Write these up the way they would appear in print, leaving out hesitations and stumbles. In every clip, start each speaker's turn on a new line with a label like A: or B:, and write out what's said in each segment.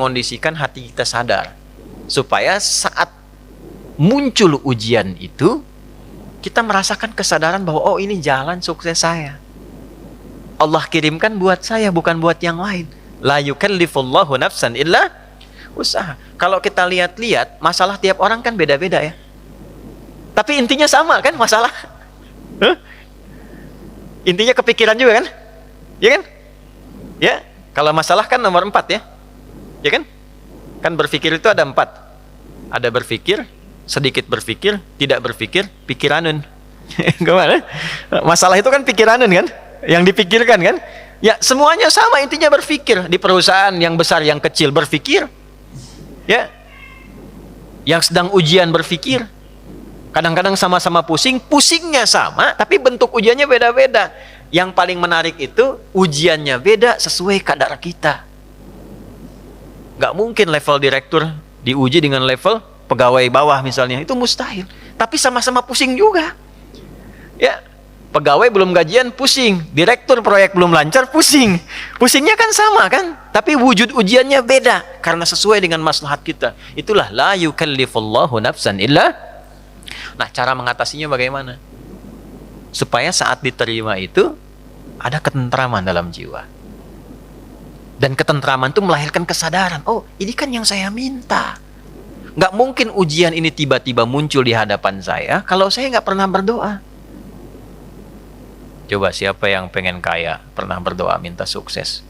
A: mengondisikan hati kita sadar. Supaya saat muncul ujian itu, kita merasakan kesadaran bahwa oh ini jalan sukses saya. Allah kirimkan buat saya, bukan buat yang lain. La yukallifullahu nafsan illa usaha. Kalau kita lihat-lihat, masalah tiap orang kan beda-beda ya. Tapi intinya sama kan masalah? Intinya kepikiran juga kan? Ya kan? Ya, kalau masalah kan nomor 4 ya. Ya kan? Kan berpikir itu ada 4. Ada berpikir, sedikit berpikir, tidak berpikir, pikiranun. Gimana? Masalah itu kan pikiranun kan? Yang dipikirkan kan? Ya, semuanya sama, intinya berpikir. Di perusahaan yang besar, yang kecil berpikir. Ya. Yang sedang ujian berpikir. Kadang-kadang sama-sama pusing, pusingnya sama, tapi bentuk ujiannya beda-beda. Yang paling menarik itu ujiannya beda sesuai kadar kita. Gak mungkin level direktur diuji dengan level pegawai bawah misalnya, itu mustahil. Tapi sama-sama pusing juga. Ya, pegawai belum gajian pusing, direktur proyek belum lancar pusing. Pusingnya kan sama kan, tapi wujud ujiannya beda karena sesuai dengan maslahat kita. Itulah la yukallifullahu nafsan illa. Nah, cara mengatasinya bagaimana? Supaya saat diterima itu ada ketentraman dalam jiwa. Dan ketentraman itu melahirkan kesadaran, oh ini kan yang saya minta. Nggak mungkin ujian ini tiba-tiba muncul di hadapan saya kalau saya nggak pernah berdoa. Coba siapa yang pengen kaya pernah berdoa minta sukses?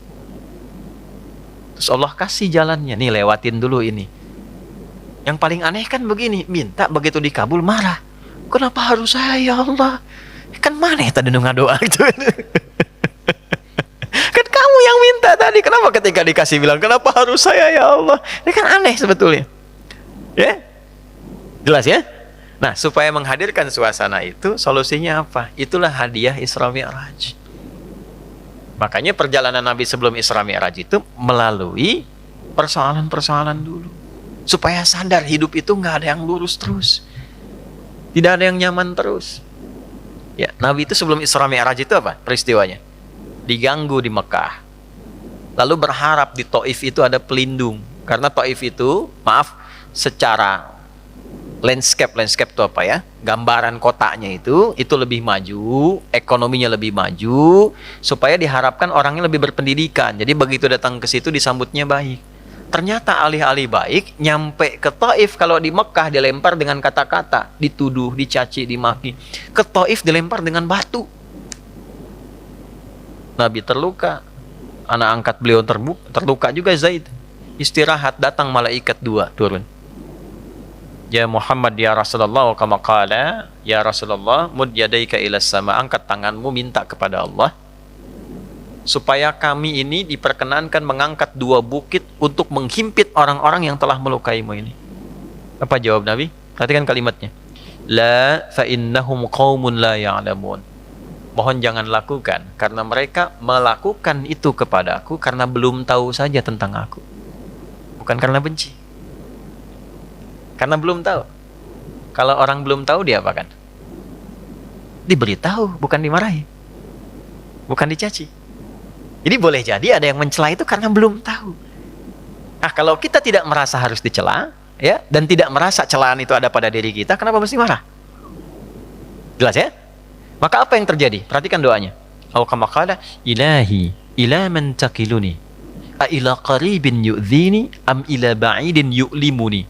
A: Terus Allah kasih jalannya, nih lewatin dulu ini. Yang paling aneh kan begini, minta begitu dikabul marah. Kenapa harus saya ya Allah? Kan mana tadi doa gitu. Kan kamu yang minta tadi, kenapa ketika dikasih bilang kenapa harus saya ya Allah? Ini kan aneh sebetulnya. Ya? Jelas ya? Nah, supaya menghadirkan suasana itu, solusinya apa? Itulah hadiah Isra Mi'raj. Makanya perjalanan Nabi sebelum Isra Mi'raj itu melalui persoalan-persoalan dulu. Supaya sadar hidup itu nggak ada yang lurus terus. Tidak ada yang nyaman terus. Ya, Nabi itu sebelum Isra Mi'raj itu apa peristiwanya? Diganggu di Mekah. Lalu berharap di Taif itu ada pelindung. Karena Taif itu, maaf, secara landscape itu apa ya? Gambaran kotanya itu lebih maju, ekonominya lebih maju, supaya diharapkan orangnya lebih berpendidikan. Jadi begitu datang ke situ disambutnya baik. Ternyata alih-alih baik, nyampe ke Taif, kalau di Mekah dilempar dengan kata-kata, dituduh, dicaci, dimaki. Ke Taif dilempar dengan batu. Nabi terluka, anak angkat beliau terluka juga Zaid. Istirahat, datang malaikat 2 turun. Ya Muhammad ya Rasulullah, kama qala, ya Rasulullah, mud yadaika ila sama, angkat tanganmu minta kepada Allah supaya kami ini diperkenankan mengangkat 2 bukit untuk menghimpit orang-orang yang telah melukaimu ini. Apa jawab Nabi? Perhatikan kalimatnya. La fa innahum qaumun la ya'lamun. Mohon jangan lakukan, karena mereka melakukan itu kepada aku karena belum tahu saja tentang aku. Bukan karena benci. Karena belum tahu. Kalau orang belum tahu dia apakan? Diberitahu, bukan dimarahi. Bukan dicaci. Jadi boleh jadi ada yang mencela itu karena belum tahu. Nah, kalau kita tidak merasa harus dicela, ya, dan tidak merasa celaan itu ada pada diri kita, kenapa mesti marah? Jelas ya? Maka apa yang terjadi? Perhatikan doanya. Aw kama qala ilahi ila man taqiluni a ila qaribin yu'dhini am ila ba'idin yu'limuni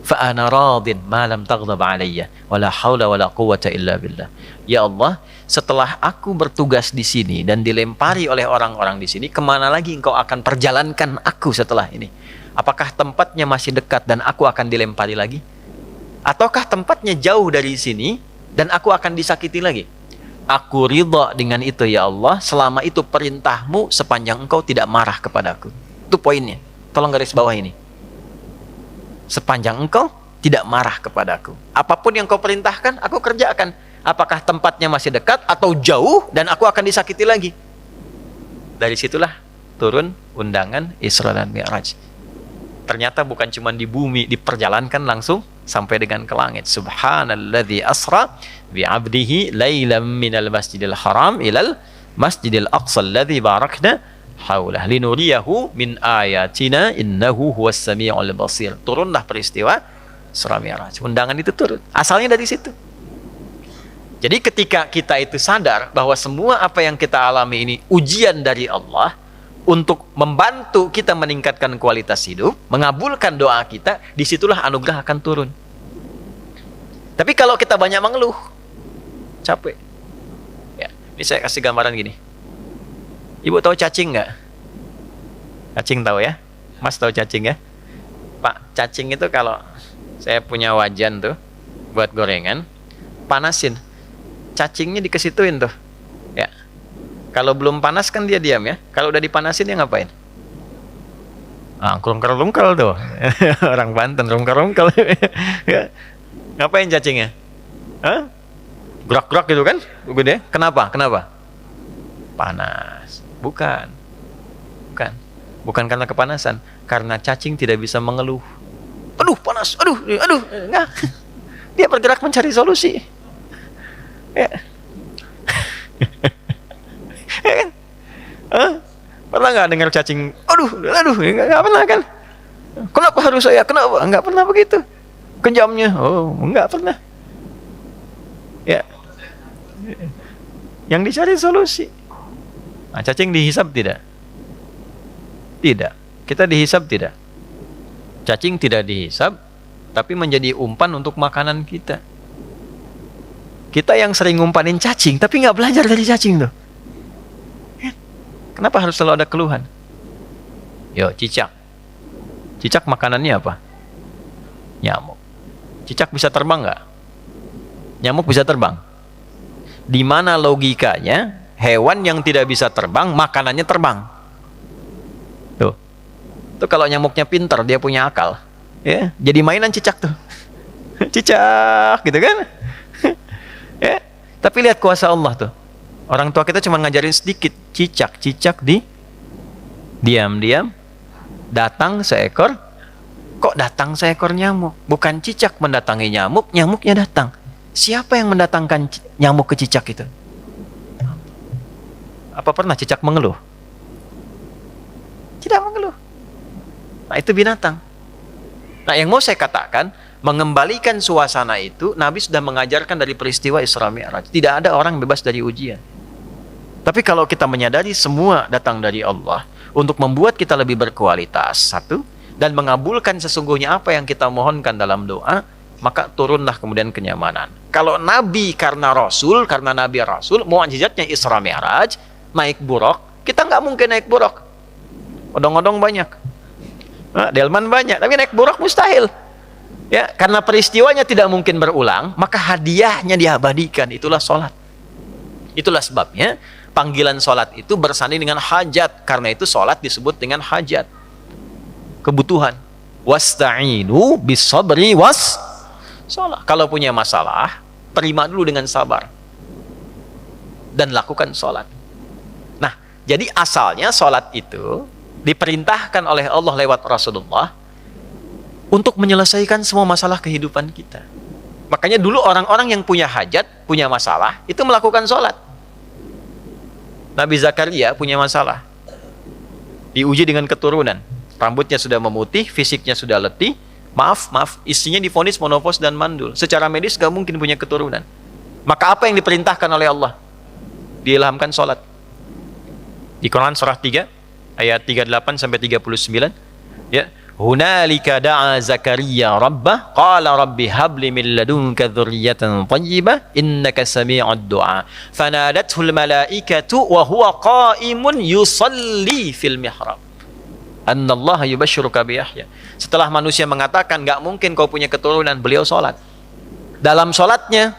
A: fa ana radin ma lam taghdab alayya wala haula wala quwwata illa billah. Ya Allah, setelah aku bertugas di sini dan dilempari oleh orang-orang di sini, kemana lagi engkau akan perjalankan aku setelah ini? Apakah tempatnya masih dekat dan aku akan dilempari lagi? Ataukah tempatnya jauh dari sini dan aku akan disakiti lagi? Aku ridha dengan itu ya Allah, selama itu perintahmu sepanjang engkau tidak marah kepadaku. Itu poinnya. Tolong garis bawah ini. Sepanjang engkau tidak marah kepadaku. Apapun yang kau perintahkan, aku kerjakan. Apakah tempatnya masih dekat atau jauh dan aku akan disakiti lagi? Dari situlah turun undangan Isra dan Mi'raj. Ternyata bukan cuma di bumi, diperjalankan langsung sampai dengan ke langit. Subhanalladzi asra bi'abdihi lailam minal masjidil haram ilal masjidil aqsa alladzi barakna haulah linuriyahu min ayatina innahu huwas samiul basir. Turunlah peristiwa Isra Mi'raj. Undangan itu turun. Asalnya dari situ. Jadi ketika kita itu sadar bahwa semua apa yang kita alami ini ujian dari Allah untuk membantu kita meningkatkan kualitas hidup, mengabulkan doa kita, disitulah anugerah akan turun. Tapi kalau kita banyak mengeluh, capek. Ya, ini saya kasih gambaran gini. Ibu tahu cacing nggak? Cacing tahu ya? Mas tahu cacing ya? Pak, cacing itu kalau saya punya wajan tuh buat gorengan, panasin. Cacingnya dikesituin tuh. Ya. Kalau belum panas kan dia diam ya. Kalau udah dipanasin dia ngapain? Ah, rungkel-rungkel tuh. Orang Banten rungkel-rungkel. Ya. Ngapain cacingnya? Hah? Gerak-gerak gitu kan? Gede. Kenapa? Kenapa? Panas. Bukan. Bukan. Bukan karena kepanasan. Karena cacing tidak bisa mengeluh. Aduh, panas. Aduh. Enggak. Dia bergerak mencari solusi. Ya. Ya kan? Pernah nggak dengar cacing? Aduh, nggak pernah kan? Kenapa harus saya? Kenapa? Nggak pernah begitu. Kejamnya, oh, nggak pernah. Ya. Yang dicari solusi. Nah, cacing dihisap tidak? Tidak. Kita dihisap tidak? Cacing tidak dihisap, tapi menjadi umpan untuk makanan kita. Kita yang sering ngumpanin cacing, tapi nggak belajar dari cacing tuh. Kenapa harus selalu ada keluhan? Yo, cicak. Cicak makanannya apa? Nyamuk. Cicak bisa terbang nggak? Nyamuk bisa terbang. Di mana logikanya hewan yang tidak bisa terbang, makanannya terbang? Tuh. Tuh kalau nyamuknya pintar, dia punya akal. Ya, jadi mainan cicak tuh. Cicak, gitu kan? Ya, tapi lihat kuasa Allah tuh. Orang tua kita cuma ngajarin sedikit, cicak diam-diam datang seekor. Kok datang seekor nyamuk? Bukan cicak mendatangi nyamuk, nyamuknya datang. Siapa yang mendatangkan nyamuk ke cicak itu? Apa pernah cicak mengeluh? Tidak mengeluh. Nah, itu binatang. Nah, yang mau saya katakan, mengembalikan suasana itu, Nabi sudah mengajarkan dari peristiwa Isra Mi'raj. Tidak ada orang bebas dari ujian. Tapi kalau kita menyadari semua datang dari Allah untuk membuat kita lebih berkualitas, satu, dan mengabulkan sesungguhnya apa yang kita mohonkan dalam doa, maka turunlah kemudian kenyamanan. Kalau Nabi karena Rasul, karena Nabi Rasul, mu'jizatnya Isra Mi'raj, naik buruk, kita nggak mungkin naik buruk. Odong-odong banyak. Nah, delman banyak, tapi naik buruk mustahil. Ya, karena peristiwanya tidak mungkin berulang, maka hadiahnya diabadikan, itulah sholat. Itulah sebabnya panggilan sholat itu bersanding dengan hajat. Karena itu sholat disebut dengan hajat, kebutuhan. Wasta'inu bisabri was sholat. Kalau punya masalah, terima dulu dengan sabar dan lakukan sholat. Nah, jadi asalnya sholat itu diperintahkan oleh Allah lewat Rasulullah untuk menyelesaikan semua masalah kehidupan kita. Makanya dulu orang-orang yang punya hajat, punya masalah, itu melakukan sholat. Nabi Zakaria punya masalah, diuji dengan keturunan. Rambutnya sudah memutih, fisiknya sudah letih. Maaf, istrinya divonis monopos dan mandul. Secara medis gak mungkin punya keturunan. Maka apa yang diperintahkan oleh Allah? Diilhamkan sholat. Di Quran surah 3, ayat 38-39. Ya. Hunalika da'a Zakaria rabbah qala rabbi habli min ladunka dzurriyyatan thayyibah innaka sami'ud du'a fanadathul malaikatu wa huwa qa'imun yusalli fil mihrab annallaha yubashshiruka bi Yahya. Setelah manusia mengatakan enggak mungkin kau punya keturunan, beliau salat. Dalam salatnya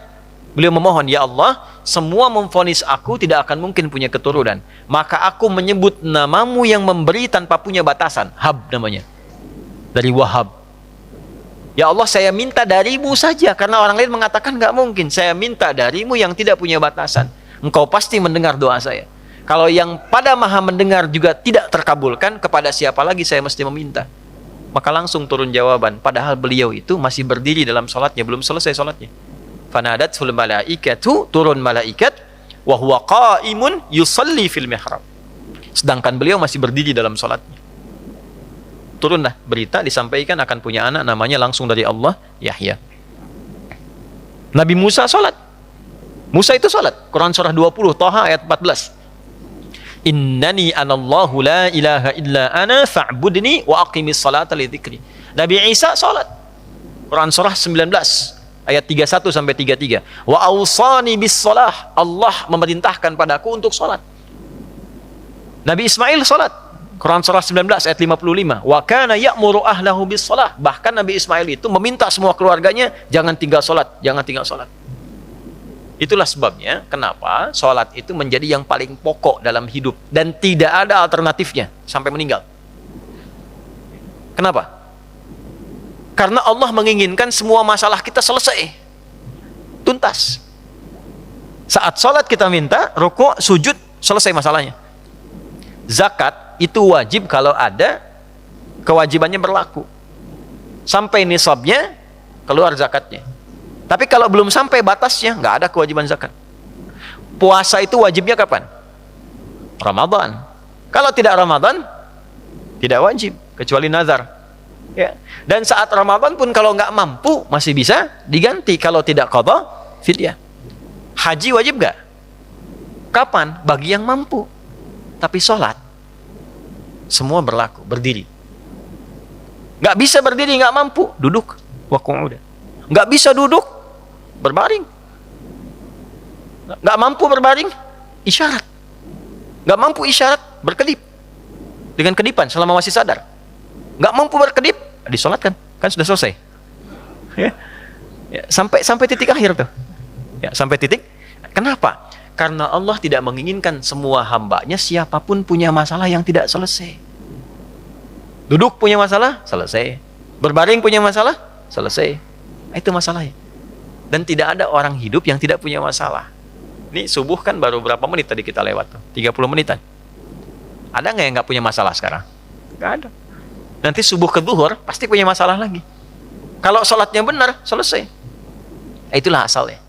A: beliau memohon, ya Allah, semua memvonis aku tidak akan mungkin punya keturunan, maka aku menyebut namamu yang memberi tanpa punya batasan. Hab namanya, dari Wahab. Ya Allah, saya minta darimu saja, karena orang lain mengatakan nggak mungkin. Saya minta darimu yang tidak punya batasan. Engkau pasti mendengar doa saya. Kalau yang pada maha mendengar juga tidak terkabulkan, kepada siapa lagi saya mesti meminta? Maka langsung turun jawaban, padahal beliau itu masih berdiri dalam sholatnya, belum selesai sholatnya. Fanadatul malaikatu, turun malaikat, wa huwa qa'imun yusalli fil mihrab. sedangkan beliau masih berdiri dalam sholatnya. Turunlah berita, disampaikan akan punya anak, namanya langsung dari Allah, Yahya. Nabi Musa sholat. Musa itu sholat. Quran surah 20, Thaha ayat 14. Innani anallahu la ilaha illa ana fa'budni wa aqimis salata li dzikri. Nabi Isa sholat. Quran surah 19 ayat 31 sampai 33. Wa awsani bis shalah. Allah memerintahkan padaku untuk sholat. Nabi Ismail sholat. Quran surah 19 ayat 55. Wa kana ya'muru ahlahu bis shalah. Bahkan Nabi Ismail itu meminta semua keluarganya jangan tinggal sholat, jangan tinggal sholat. Itulah sebabnya kenapa sholat itu menjadi yang paling pokok dalam hidup dan tidak ada alternatifnya sampai meninggal. Kenapa? Karena Allah menginginkan semua masalah kita selesai, tuntas. Saat sholat kita minta rukuk, sujud, selesai masalahnya. Zakat itu wajib kalau ada kewajibannya berlaku. Sampai nisabnya keluar zakatnya. Tapi kalau belum sampai batasnya, nggak ada kewajiban zakat. Puasa itu wajibnya kapan? Ramadan. Kalau tidak Ramadan, tidak wajib, kecuali nazar. Ya. Dan saat Ramadan pun kalau nggak mampu, masih bisa diganti. Kalau tidak qadha, fidyah. Haji wajib nggak? Kapan? Bagi yang mampu. Tapi sholat, semua berlaku, berdiri. Nggak bisa berdiri, nggak mampu, duduk. Wa qu'uda. Nggak bisa duduk, berbaring. Nggak mampu berbaring, isyarat. Nggak mampu isyarat, berkedip. Dengan kedipan selama masih sadar. Nggak mampu berkedip, disolatkan. Kan sudah selesai. Ya. Ya, sampai titik akhir tuh. Ya, sampai titik. Kenapa? Karena Allah tidak menginginkan semua hambanya siapapun punya masalah yang tidak selesai. Duduk punya masalah, selesai. Berbaring punya masalah, selesai. Itu masalahnya. Dan tidak ada orang hidup yang tidak punya masalah. Ini subuh kan baru berapa menit tadi kita lewat tuh? 30 menitan. Ada nggak yang nggak punya masalah sekarang? Nggak ada. Nanti subuh ke zuhur pasti punya masalah lagi. Kalau sholatnya benar, selesai. Itulah asalnya.